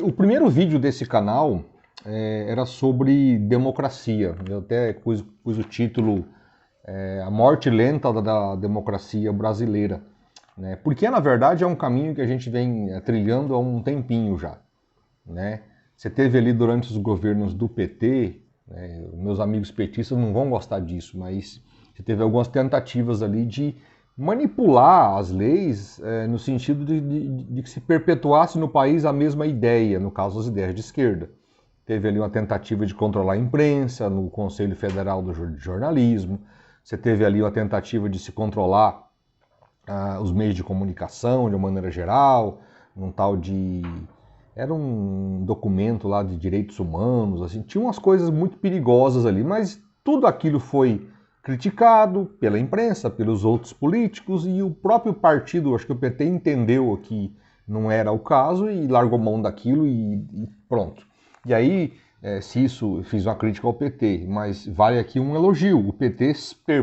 O primeiro vídeo desse canal era sobre democracia. Eu até pus o título A Morte Lenta da Democracia Brasileira. Né? Porque, na verdade, é um caminho que a gente vem trilhando há um tempinho já. Né? Você teve ali durante os governos do PT, né, meus amigos petistas não vão gostar disso, mas você teve algumas tentativas ali de manipular as leis no sentido de que se perpetuasse no país a mesma ideia, no caso as ideias de esquerda. Teve ali uma tentativa de controlar a imprensa no Conselho Federal do Jornalismo, você teve ali uma tentativa de se controlar os meios de comunicação de uma maneira geral, um tal de... Era um documento lá de direitos humanos, assim, tinha umas coisas muito perigosas ali, mas tudo aquilo foi criticado pela imprensa, pelos outros políticos, e o próprio partido, acho que o PT entendeu que não era o caso e largou mão daquilo e pronto. E aí, se isso, fiz uma crítica ao PT, mas vale aqui um elogio. O PT,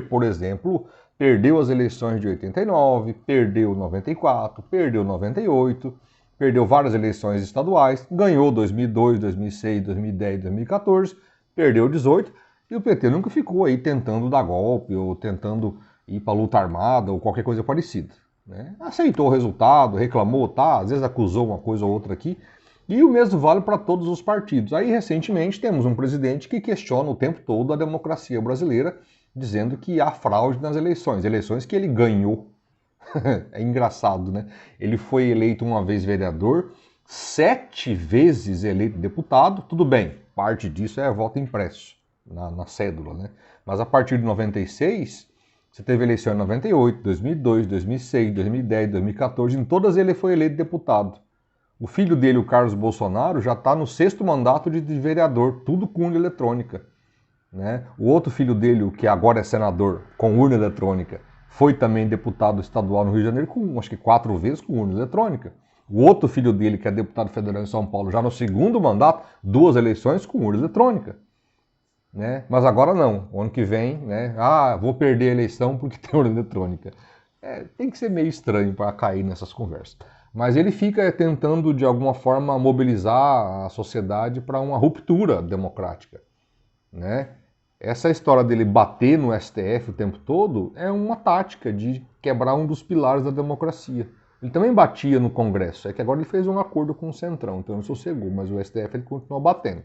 por exemplo, perdeu as eleições de 89, perdeu 94, perdeu 98, perdeu várias eleições estaduais, ganhou 2002, 2006, 2010, 2014, perdeu 18, e o PT nunca ficou aí tentando dar golpe ou tentando ir para luta armada ou qualquer coisa parecida. Né? Aceitou o resultado, reclamou, tá, às vezes acusou uma coisa ou outra aqui, e o mesmo vale para todos os partidos. Aí, recentemente, temos um presidente que questiona o tempo todo a democracia brasileira, dizendo que há fraude nas eleições que ele ganhou. É engraçado, né? Ele foi eleito uma vez vereador, 7 vezes eleito deputado, tudo bem, parte disso é voto impresso, na cédula, né? Mas a partir de 96, você teve eleição em 98, 2002, 2006, 2010, 2014, em todas ele foi eleito deputado. O filho dele, o Carlos Bolsonaro, já está no 6º mandato de vereador, tudo com urna eletrônica. Né? O outro filho dele, o que agora é senador, com urna eletrônica, foi também deputado estadual no Rio de Janeiro, com acho que 4 vezes com urna eletrônica. O outro filho dele, que é deputado federal em São Paulo, já no 2º mandato, 2 eleições com urna eletrônica. Né? Mas agora não, o ano que vem, né? Vou perder a eleição porque tem urna eletrônica. Tem que ser meio estranho para cair nessas conversas. Mas ele fica tentando, de alguma forma, mobilizar a sociedade para uma ruptura democrática. Né? Essa história dele bater no STF o tempo todo é uma tática de quebrar um dos pilares da democracia. Ele também batia no Congresso, é que agora ele fez um acordo com o Centrão, então ele sossegou, mas o STF ele continua batendo.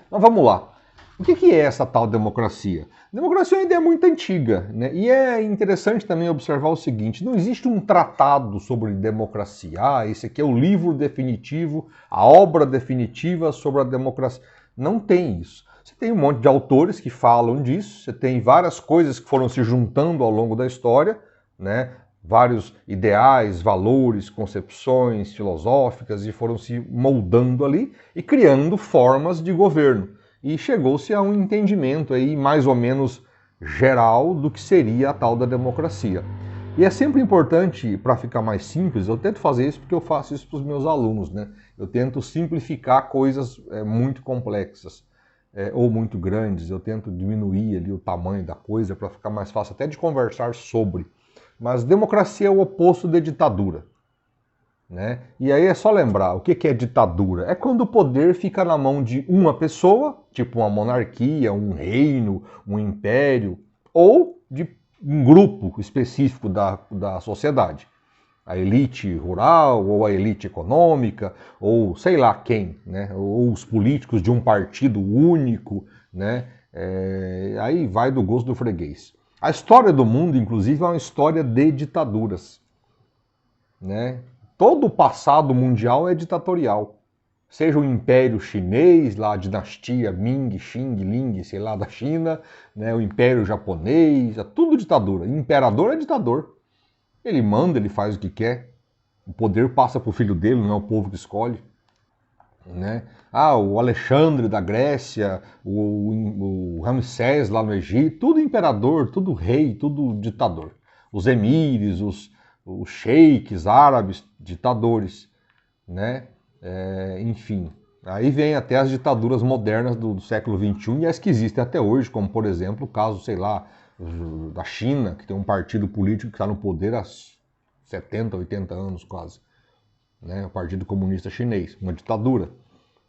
Mas vamos lá. O que é essa tal democracia? A democracia ainda é muito antiga, né? E é interessante também observar o seguinte: não existe um tratado sobre democracia. Esse aqui é o livro definitivo, a obra definitiva sobre a democracia. Não tem isso. Você tem um monte de autores que falam disso, você tem várias coisas que foram se juntando ao longo da história, né? Vários ideais, valores, concepções filosóficas e foram se moldando ali e criando formas de governo. E chegou-se a um entendimento aí mais ou menos geral do que seria a tal da democracia. E é sempre importante, para ficar mais simples, eu tento fazer isso porque eu faço isso para os meus alunos, né? Eu tento simplificar coisas muito complexas ou muito grandes, eu tento diminuir ali o tamanho da coisa para ficar mais fácil até de conversar sobre. Mas democracia é o oposto de ditadura. Né? E aí é só lembrar, o que é ditadura? É quando o poder fica na mão de uma pessoa, tipo uma monarquia, um reino, um império, ou de um grupo específico da sociedade. A elite rural, ou a elite econômica, ou sei lá quem, né? Ou os políticos de um partido único, né? Aí vai do gosto do freguês. A história do mundo, inclusive, é uma história de ditaduras. Né? Todo o passado mundial é ditatorial. Seja o Império Chinês, lá a dinastia Ming, Xing, Ling, sei lá, da China, né? O Império Japonês, é tudo ditadura. Imperador é ditador. Ele manda, ele faz o que quer. O poder passa para o filho dele, não é o povo que escolhe. Né? O Alexandre da Grécia, o Ramsés lá no Egito, tudo imperador, tudo rei, tudo ditador. Os emires, os sheiks árabes, ditadores, né? Enfim, aí vem até as ditaduras modernas do século XXI e as que existem até hoje, como por exemplo o caso, sei lá, da China, que tem um partido político que está no poder há 70, 80 anos quase. né? O Partido Comunista Chinês, uma ditadura.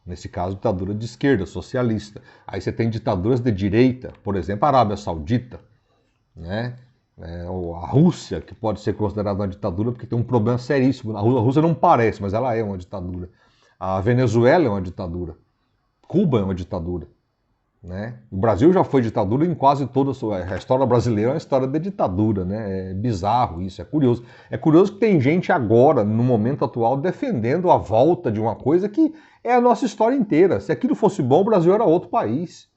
Nesse caso, ditadura de esquerda, socialista. Aí você tem ditaduras de direita, por exemplo, a Arábia Saudita, né? Ou a Rússia, que pode ser considerada uma ditadura porque tem um problema seríssimo. A Rússia não parece, mas ela é uma ditadura. A Venezuela é uma ditadura. Cuba é uma ditadura. Né? O Brasil já foi ditadura em quase toda a história brasileira, é uma história de ditadura, né? É bizarro isso, é curioso. É curioso que tem gente agora, no momento atual, defendendo a volta de uma coisa que é a nossa história inteira. Se aquilo fosse bom, o Brasil era outro país.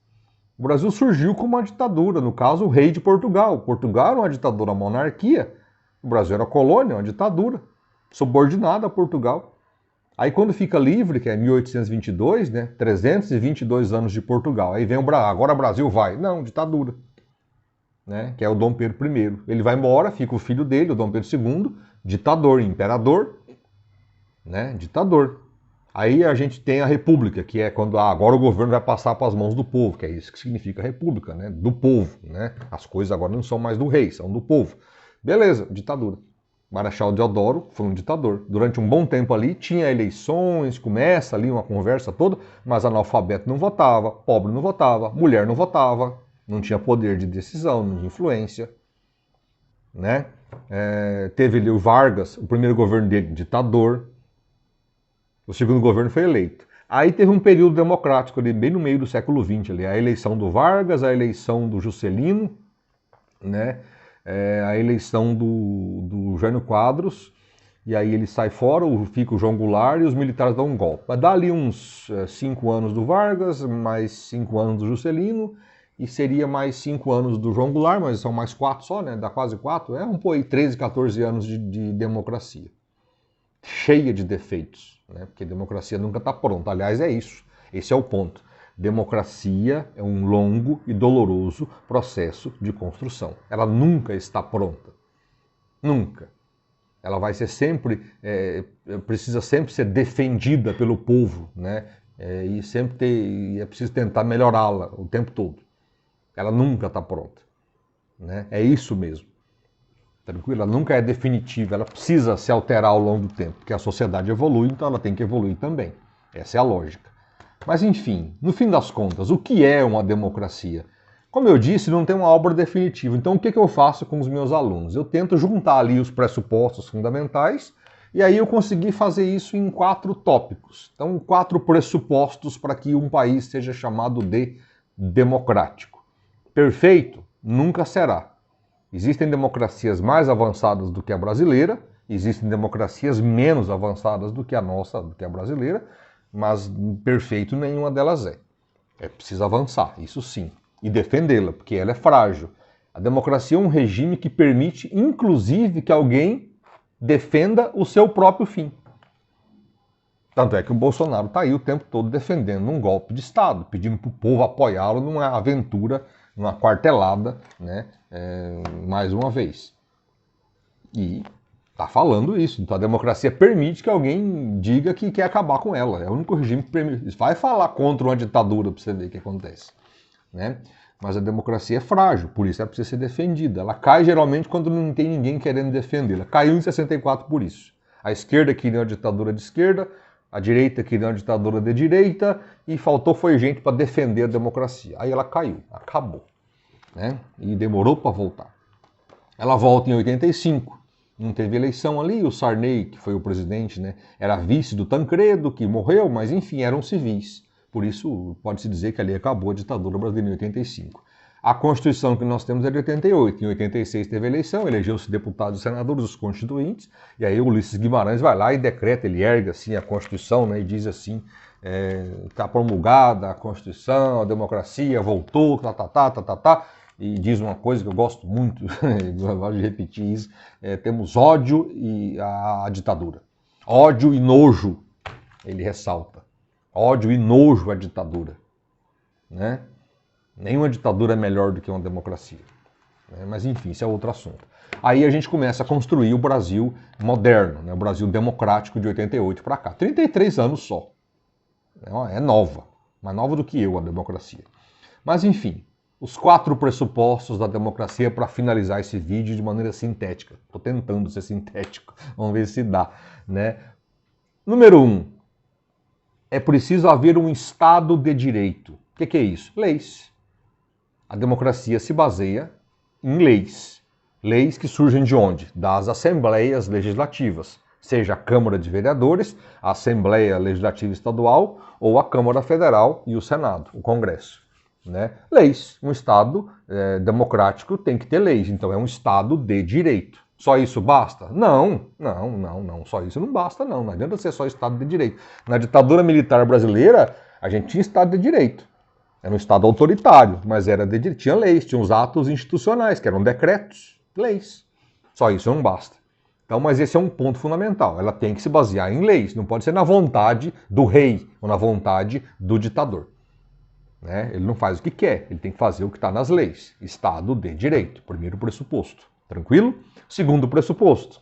O Brasil surgiu como uma ditadura, no caso, o rei de Portugal. Portugal era uma ditadura, uma monarquia. O Brasil era colônia, uma ditadura, subordinada a Portugal. Aí quando fica livre, que é 1822, né, 322 anos de Portugal, aí vem o Brasil, agora o Brasil vai. Não, ditadura, né, que é o Dom Pedro I. Ele vai embora, fica o filho dele, o Dom Pedro II, ditador, imperador, né, ditador. Aí a gente tem a república, que é quando agora o governo vai passar para as mãos do povo, que é isso que significa república, né, do povo, né. As coisas agora não são mais do rei, são do povo. Beleza, ditadura. Marechal Deodoro foi um ditador. Durante um bom tempo ali, tinha eleições, começa ali uma conversa toda, mas analfabeto não votava, pobre não votava, mulher não votava, não tinha poder de decisão, de influência. Né? Teve ali o Vargas, o primeiro governo dele, ditador. O segundo governo foi eleito. Aí teve um período democrático ali, bem no meio do século XX, ali, a eleição do Vargas, a eleição do Juscelino, né? A eleição do Jânio Quadros, e aí ele sai fora, fica o João Goulart e os militares dão um golpe. Vai dar ali uns 5 anos do Vargas, mais 5 anos do Juscelino, e seria mais 5 anos do João Goulart, mas são mais 4 só, né? Dá quase 4. Pô, aí 13, 14 anos de democracia. Cheia de defeitos, né? Porque democracia nunca está pronta. Aliás, é isso. Esse é o ponto. Democracia é um longo e doloroso processo de construção. Ela nunca está pronta. Nunca. Ela vai ser sempre, precisa sempre ser defendida pelo povo, né? E sempre é preciso tentar melhorá-la o tempo todo. Ela nunca está pronta, né? É isso mesmo. Tranquilo? Ela nunca é definitiva, ela precisa se alterar ao longo do tempo, porque a sociedade evolui, então ela tem que evoluir também. Essa é a lógica. Mas enfim, no fim das contas, o que é uma democracia? Como eu disse, não tem uma obra definitiva. Então o que eu faço com os meus alunos? Eu tento juntar ali os pressupostos fundamentais e aí eu consegui fazer isso em 4 tópicos. Então 4 pressupostos para que um país seja chamado de democrático. Perfeito? Nunca será. Existem democracias mais avançadas do que a brasileira, existem democracias menos avançadas do que a nossa, do que a brasileira, mas perfeito nenhuma delas é. É preciso avançar, isso sim, e defendê-la, porque ela é frágil. A democracia é um regime que permite, inclusive, que alguém defenda o seu próprio fim. Tanto é que o Bolsonaro está aí o tempo todo defendendo um golpe de Estado, pedindo para o povo apoiá-lo numa aventura, numa quartelada, né, mais uma vez. E está falando isso. Então a democracia permite que alguém diga que quer acabar com ela. É o único regime que permite. Vai falar contra uma ditadura para você ver o que acontece. Né? Mas a democracia é frágil, por isso ela precisa ser defendida. Ela cai geralmente quando não tem ninguém querendo defendê-la. Caiu em 64 por isso. A esquerda queria uma ditadura de esquerda, a direita queria uma ditadura de direita, e faltou foi gente para defender a democracia. Aí ela caiu, acabou. Né? E demorou para voltar. Ela volta em 85. Não teve eleição ali, o Sarney, que foi o presidente, né, era vice do Tancredo, que morreu, mas enfim, eram civis. Por isso, pode-se dizer que ali acabou a ditadura brasileira em 85. A Constituição que nós temos é de 88. Em 86 teve eleição, elegeu-se deputados e senadores, os constituintes, e aí o Ulisses Guimarães vai lá e decreta, ele ergue assim a Constituição, né, e diz assim, está promulgada a Constituição, a democracia voltou, e diz uma coisa que eu gosto muito, eu gosto de repetir isso, temos ódio e a ditadura. Ódio e nojo, ele ressalta. Ódio e nojo à ditadura. Né? Nenhuma ditadura é melhor do que uma democracia. Né? Mas enfim, isso é outro assunto. Aí a gente começa a construir o Brasil moderno, né? O Brasil democrático de 88 para cá. 33 anos só. É nova, mais nova do que eu a democracia. Mas enfim, os 4 pressupostos da democracia para finalizar esse vídeo de maneira sintética. Estou tentando ser sintético, vamos ver se dá. Né? Número 1, é preciso haver um Estado de Direito. O que é isso? Leis. A democracia se baseia em leis. Leis que surgem de onde? Das assembleias legislativas, seja a Câmara de Vereadores, a Assembleia Legislativa Estadual ou a Câmara Federal e o Senado, o Congresso. Né? Leis. Um Estado democrático tem que ter leis, então é um Estado de direito. Só isso basta? Não. Só isso não basta, não. Não adianta ser só Estado de direito. Na ditadura militar brasileira, a gente tinha Estado de direito. Era um Estado autoritário, mas tinha leis, tinha os atos institucionais, que eram decretos, leis. Só isso não basta. Então, mas esse é um ponto fundamental. Ela tem que se basear em leis, não pode ser na vontade do rei ou na vontade do ditador. Né? Ele não faz o que quer, ele tem que fazer o que está nas leis. Estado de direito, primeiro pressuposto. Tranquilo? Segundo pressuposto.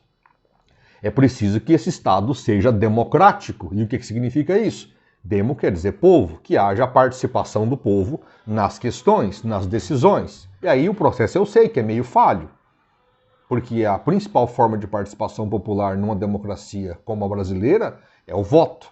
É preciso que esse Estado seja democrático. E o que significa isso? Demo quer dizer povo, que haja a participação do povo nas questões, nas decisões. E aí o processo eu sei que é meio falho, porque a principal forma de participação popular numa democracia como a brasileira é o voto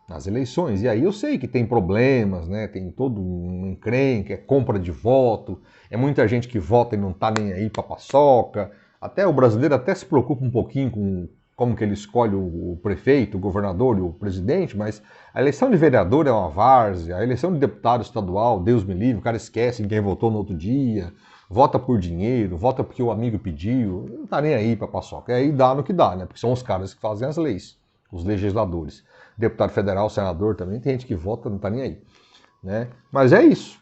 nas eleições. E aí eu sei que tem problemas, né? Tem todo um encrenque, é compra de voto, é muita gente que vota e não tá nem aí pra paçoca. Até o brasileiro até se preocupa um pouquinho com como que ele escolhe o prefeito, o governador e o presidente, mas a eleição de vereador é uma várzea, a eleição de deputado estadual, Deus me livre, o cara esquece em quem votou no outro dia, vota por dinheiro, vota porque o amigo pediu, não tá nem aí pra paçoca. E aí dá no que dá, né? Porque são os caras que fazem as leis, os legisladores. Deputado federal, senador também, tem gente que vota, não tá nem aí. Né? Mas é isso.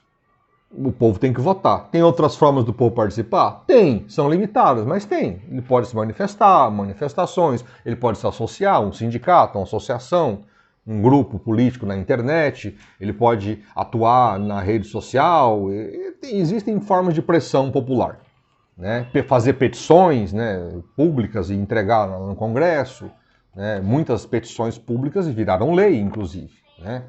O povo tem que votar. Tem outras formas do povo participar? Tem, são limitadas, mas tem. Ele pode se manifestar, manifestações, ele pode se associar, um sindicato, uma associação, um grupo político na internet, ele pode atuar na rede social, existem formas de pressão popular. Né? Fazer petições, né, públicas e entregar no Congresso, né? Muitas petições públicas viraram lei, inclusive. Né?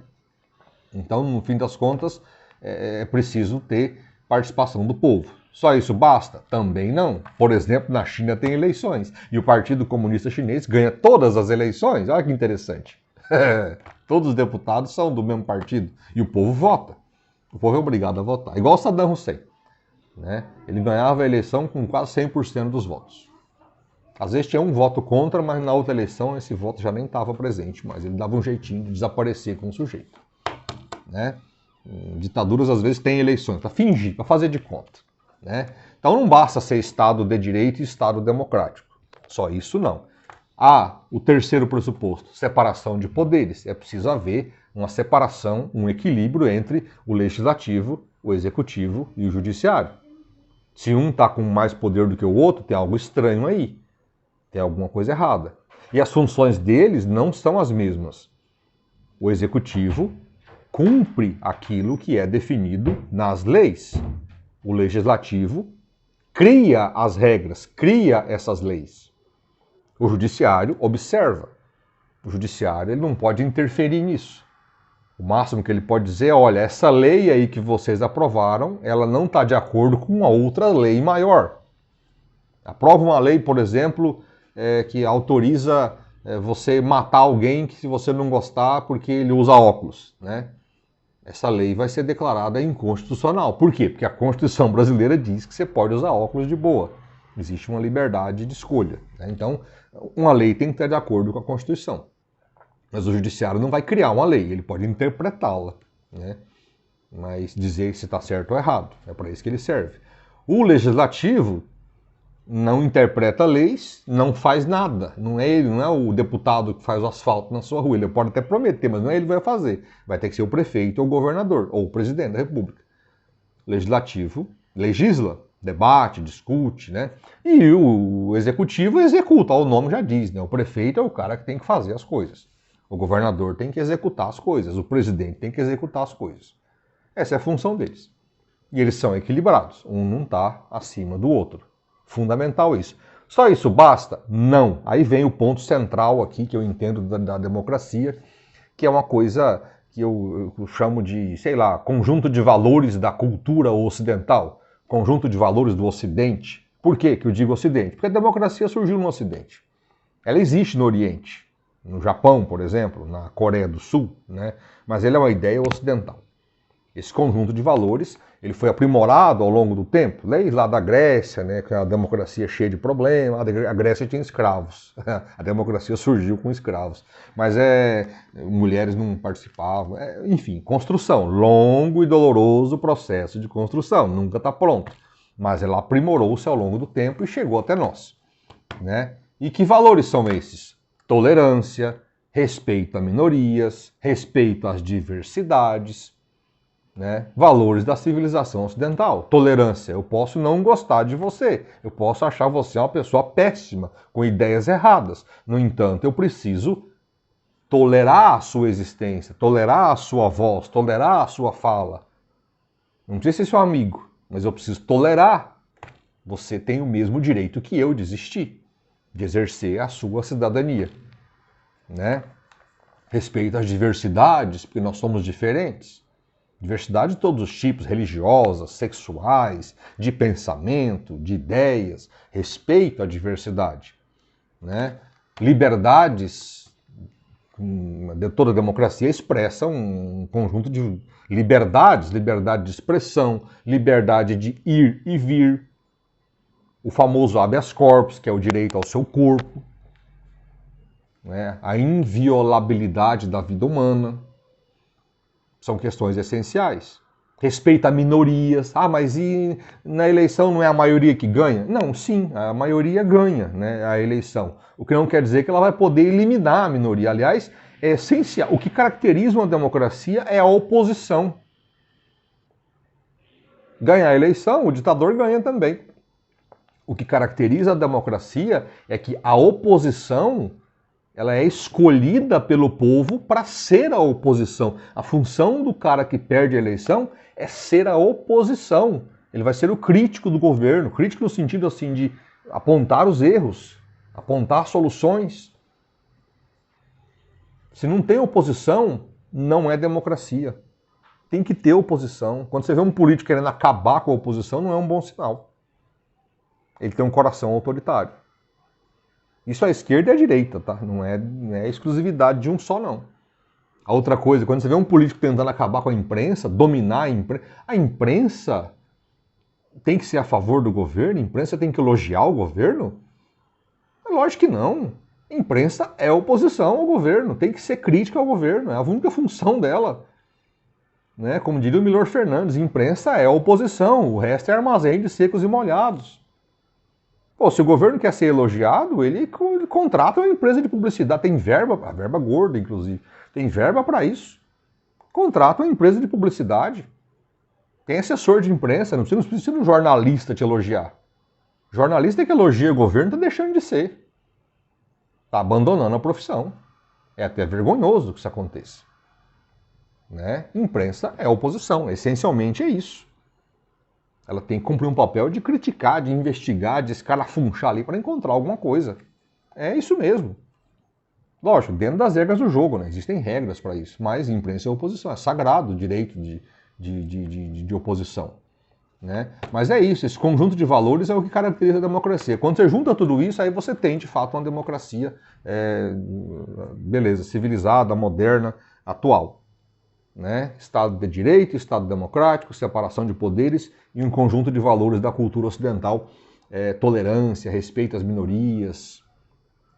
Então, no fim das contas, é preciso ter participação do povo. Só isso basta? Também não. Por exemplo, na China tem eleições e o Partido Comunista Chinês ganha todas as eleições. Olha que interessante. Todos os deputados são do mesmo partido e o povo vota. O povo é obrigado a votar. Igual Saddam Hussein. Né? Ele ganhava a eleição com quase 100% dos votos. Às vezes tinha um voto contra, mas na outra eleição esse voto já nem estava presente, mas ele dava um jeitinho de desaparecer com o sujeito. Né? Ditaduras às vezes têm eleições para fingir, para fazer de conta. Né? Então não basta ser Estado de direito e Estado democrático. Só isso não. O terceiro pressuposto, separação de poderes. É preciso haver uma separação, um equilíbrio entre o legislativo, o executivo e o judiciário. Se um está com mais poder do que o outro, tem algo estranho aí. Tem alguma coisa errada. E as funções deles não são as mesmas. O executivo cumpre aquilo que é definido nas leis. O legislativo cria as regras, cria essas leis. O judiciário observa. O judiciário ele não pode interferir nisso. O máximo que ele pode dizer é, olha, essa lei aí que vocês aprovaram, ela não está de acordo com uma outra lei maior. Aprova uma lei, por exemplo, que autoriza você matar alguém que se você não gostar porque ele usa óculos, né? Essa lei vai ser declarada inconstitucional. Por quê? Porque a Constituição brasileira diz que você pode usar óculos de boa. Existe uma liberdade de escolha. Né? Então, uma lei tem que estar de acordo com a Constituição. Mas o judiciário não vai criar uma lei, ele pode interpretá-la. Né? Mas dizer se está certo ou errado. É para isso que ele serve. O legislativo não interpreta leis, não faz nada. Não é ele, não é o deputado que faz o asfalto na sua rua. Ele pode até prometer, mas não é ele que vai fazer. Vai ter que ser o prefeito ou o governador, ou o presidente da República. Legislativo legisla, debate, discute, né? E o executivo executa, o nome já diz, né? O prefeito é o cara que tem que fazer as coisas. O governador tem que executar as coisas, o presidente tem que executar as coisas. Essa é a função deles. E eles são equilibrados, um não está acima do outro. Fundamental isso. Só isso basta? Não. Aí vem o ponto central aqui que eu entendo da democracia, que é uma coisa que eu chamo de, sei lá, conjunto de valores da cultura ocidental, conjunto de valores do Ocidente. Por que eu digo Ocidente? Porque a democracia surgiu no Ocidente. Ela existe no Oriente. no Japão, por exemplo, na Coreia do Sul, né? Mas ele é uma ideia ocidental. Esse conjunto de valores, ele foi aprimorado ao longo do tempo, desde lá da Grécia, né, que é a democracia cheia de problemas, a Grécia tinha escravos, a democracia surgiu com escravos, mas mulheres não participavam, enfim, construção, longo e doloroso processo de construção, nunca está pronto, mas ela aprimorou-se ao longo do tempo e chegou até nós, né? E que valores são esses? Tolerância, respeito a minorias, respeito às diversidades, né? Valores da civilização ocidental. Tolerância. Eu posso não gostar de você. Eu posso achar você uma pessoa péssima, com ideias erradas. No entanto, eu preciso tolerar a sua existência, tolerar a sua voz, tolerar a sua fala. Não precisa ser seu amigo, mas eu preciso tolerar. Você tem o mesmo direito que eu de existir, de exercer a sua cidadania, né? Respeito às diversidades, porque nós somos diferentes. Diversidade de todos os tipos, religiosas, sexuais, de pensamento, de ideias, respeito à diversidade, né? Liberdades, toda democracia expressa um conjunto de liberdades, liberdade de expressão, liberdade de ir e vir, o famoso habeas corpus, que é o direito ao seu corpo, né? A inviolabilidade da vida humana. São questões essenciais. Respeito a minorias. Ah, mas e na eleição não é a maioria que ganha? Não, sim, a maioria ganha, né, a eleição. O que não quer dizer que ela vai poder eliminar a minoria. Aliás, é essencial. O que caracteriza uma democracia é a oposição. Ganhar a eleição, o ditador ganha também. O que caracteriza a democracia é que a oposição ela é escolhida pelo povo para ser a oposição. A função do cara que perde a eleição é ser a oposição. Ele vai ser o crítico do governo, crítico no sentido assim de apontar os erros, apontar soluções. Se não tem oposição, não é democracia. Tem que ter oposição. Quando você vê um político querendo acabar com a oposição, não é um bom sinal. Ele tem um coração autoritário. Isso à esquerda e à direita, tá? Não é exclusividade de um só, não. A outra coisa, quando você vê um político tentando acabar com a imprensa, dominar a imprensa tem que ser a favor do governo? A imprensa tem que elogiar o governo? É lógico que não. A imprensa é oposição ao governo, tem que ser crítica ao governo, é a única função dela. Né? Como diria o Milor Fernandes, imprensa é oposição, o resto é armazém de secos e molhados. Pô, se o governo quer ser elogiado, ele contrata uma empresa de publicidade. Tem verba, a verba gorda, inclusive. Tem verba para isso. Contrata uma empresa de publicidade. Tem assessor de imprensa, não precisa ser um jornalista te elogiar. Jornalista que elogia o governo está deixando de ser. Está abandonando a profissão. É até vergonhoso que isso aconteça. Né? Imprensa é oposição, essencialmente é isso. Ela tem que cumprir um papel de criticar, de investigar, de escarafunchar ali para encontrar alguma coisa. É isso mesmo. Lógico, dentro das regras do jogo, né? Existem regras para isso. Mas imprensa é oposição, é sagrado o direito de oposição. Né? Mas é isso, esse conjunto de valores é o que caracteriza a democracia. Quando você junta tudo isso, aí você tem de fato uma democracia, beleza, civilizada, moderna, atual. Né? Estado de direito, Estado democrático, separação de poderes e um conjunto de valores da cultura ocidental, tolerância, respeito às minorias,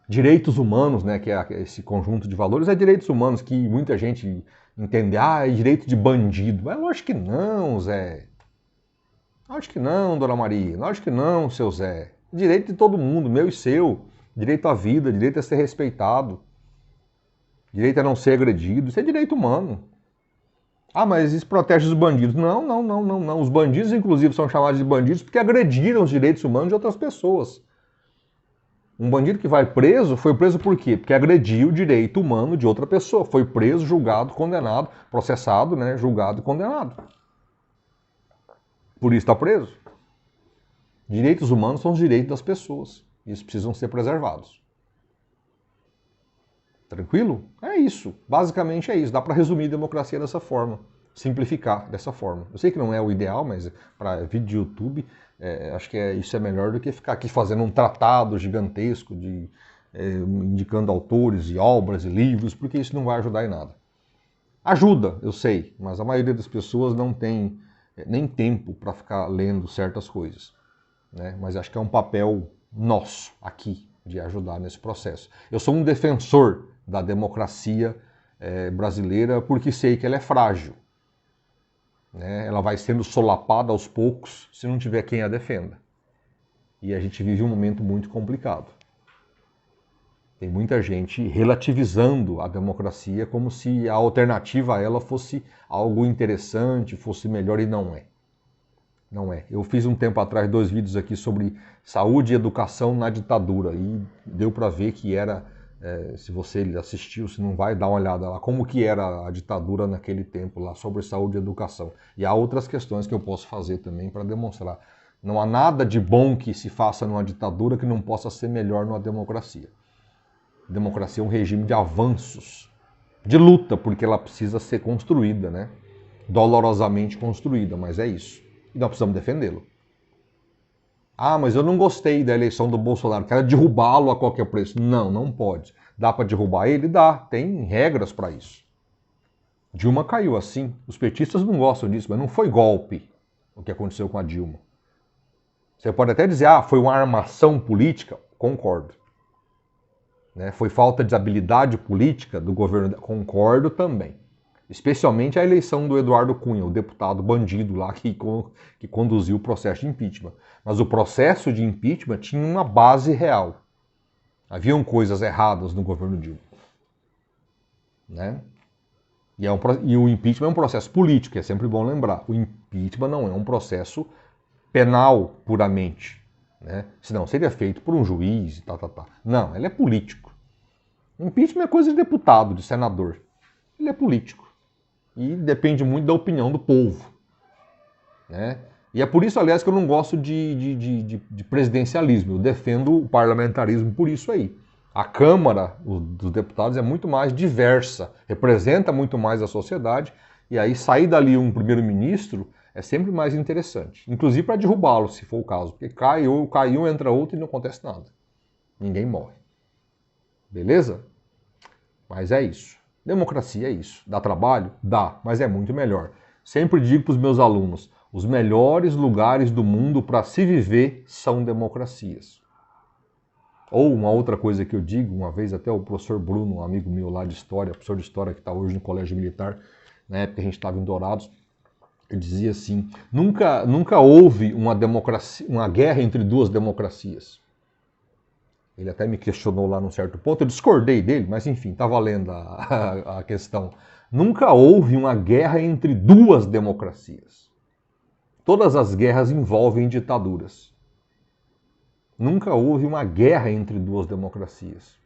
direitos humanos, né? Que é esse conjunto de valores, é direitos humanos que muita gente entende, é direito de bandido. Mas lógico que não, Zé. Lógico que não, Dona Maria. Lógico que não, seu Zé. Direito de todo mundo, meu e seu. Direito à vida, direito a ser respeitado. Direito a não ser agredido. Isso é direito humano. Ah, mas isso protege os bandidos. Não, não, não, não, não. Os bandidos, inclusive, são chamados de bandidos porque agrediram os direitos humanos de outras pessoas. Um bandido que vai preso, foi preso por quê? Porque agrediu o direito humano de outra pessoa. Foi preso, julgado, condenado, processado, né? Julgado e condenado. Por isso está preso. Direitos humanos são os direitos das pessoas. Eles precisam ser preservados. Tranquilo? É isso. Basicamente é isso. Dá para resumir a democracia dessa forma. Simplificar dessa forma. Eu sei que não é o ideal, mas para vídeo de YouTube, acho que isso é melhor do que ficar aqui fazendo um tratado gigantesco indicando autores e obras e livros, porque isso não vai ajudar em nada. Ajuda, eu sei, mas a maioria das pessoas não tem nem tempo para ficar lendo certas coisas, né? Mas acho que é um papel nosso aqui de ajudar nesse processo. Eu sou um defensor da democracia brasileira porque sei que ela é frágil, né? Ela vai sendo solapada aos poucos se não tiver quem a defenda. E a gente vive um momento muito complicado. Tem muita gente relativizando a democracia como se a alternativa a ela fosse algo interessante, fosse melhor, e não é. Não é. Eu fiz um tempo atrás 2 vídeos aqui sobre saúde e educação na ditadura e deu para ver que era, se você assistiu, se não vai, dar uma olhada lá, como que era a ditadura naquele tempo lá sobre saúde e educação. E há outras questões que eu posso fazer também para demonstrar. Não há nada de bom que se faça numa ditadura que não possa ser melhor numa democracia. Democracia é um regime de avanços, de luta, porque ela precisa ser construída, né? Dolorosamente construída, mas é isso. E nós precisamos defendê-lo. Ah, mas eu não gostei da eleição do Bolsonaro, quero derrubá-lo a qualquer preço. Não, não pode. Dá para derrubar ele? Dá, tem regras para isso. Dilma caiu assim. Os petistas não gostam disso, mas não foi golpe o que aconteceu com a Dilma. Você pode até dizer, foi uma armação política? Concordo. Né? Foi falta de habilidade política do governo? Concordo também. Especialmente a eleição do Eduardo Cunha, o deputado bandido lá que conduziu o processo de impeachment. Mas o processo de impeachment tinha uma base real. Haviam coisas erradas no governo Dilma. Né? E o impeachment é um processo político, é sempre bom lembrar. O impeachment não é um processo penal puramente. Né? Senão seria feito por um juiz e tal. Não, ele é político. O impeachment é coisa de deputado, de senador. Ele é político. E depende muito da opinião do povo. Né? E é por isso, aliás, que eu não gosto de presidencialismo. Eu defendo o parlamentarismo por isso aí. A Câmara dos Deputados é muito mais diversa, representa muito mais a sociedade, e aí sair dali um primeiro-ministro é sempre mais interessante. Inclusive para derrubá-lo, se for o caso. Porque cai um, entra outro e não acontece nada. Ninguém morre. Beleza? Mas é isso. Democracia é isso. Dá trabalho? Dá, mas é muito melhor. Sempre digo para os meus alunos, os melhores lugares do mundo para se viver são democracias. Ou uma outra coisa que eu digo, uma vez até o professor Bruno, um amigo meu lá de História, professor de História que está hoje no Colégio Militar, na época a gente estava em Dourados, ele dizia assim, nunca houve uma guerra entre 2 democracias. Ele até me questionou lá num certo ponto, eu discordei dele, mas enfim, está valendo a questão. Nunca houve uma guerra entre 2 democracias. Todas as guerras envolvem ditaduras. Nunca houve uma guerra entre 2 democracias.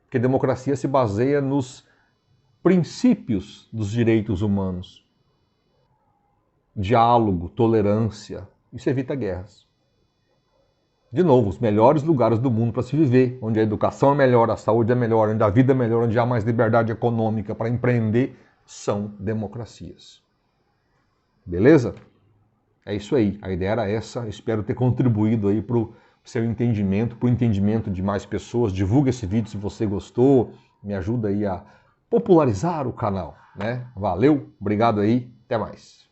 Porque democracia se baseia nos princípios dos direitos humanos. Diálogo, tolerância, isso evita guerras. De novo, os melhores lugares do mundo para se viver, onde a educação é melhor, a saúde é melhor, onde a vida é melhor, onde há mais liberdade econômica para empreender, são democracias. Beleza? É isso aí, a ideia era essa, espero ter contribuído aí para o seu entendimento, para o entendimento de mais pessoas. Divulga esse vídeo se você gostou, me ajuda aí a popularizar o canal, né? Valeu, obrigado aí, até mais.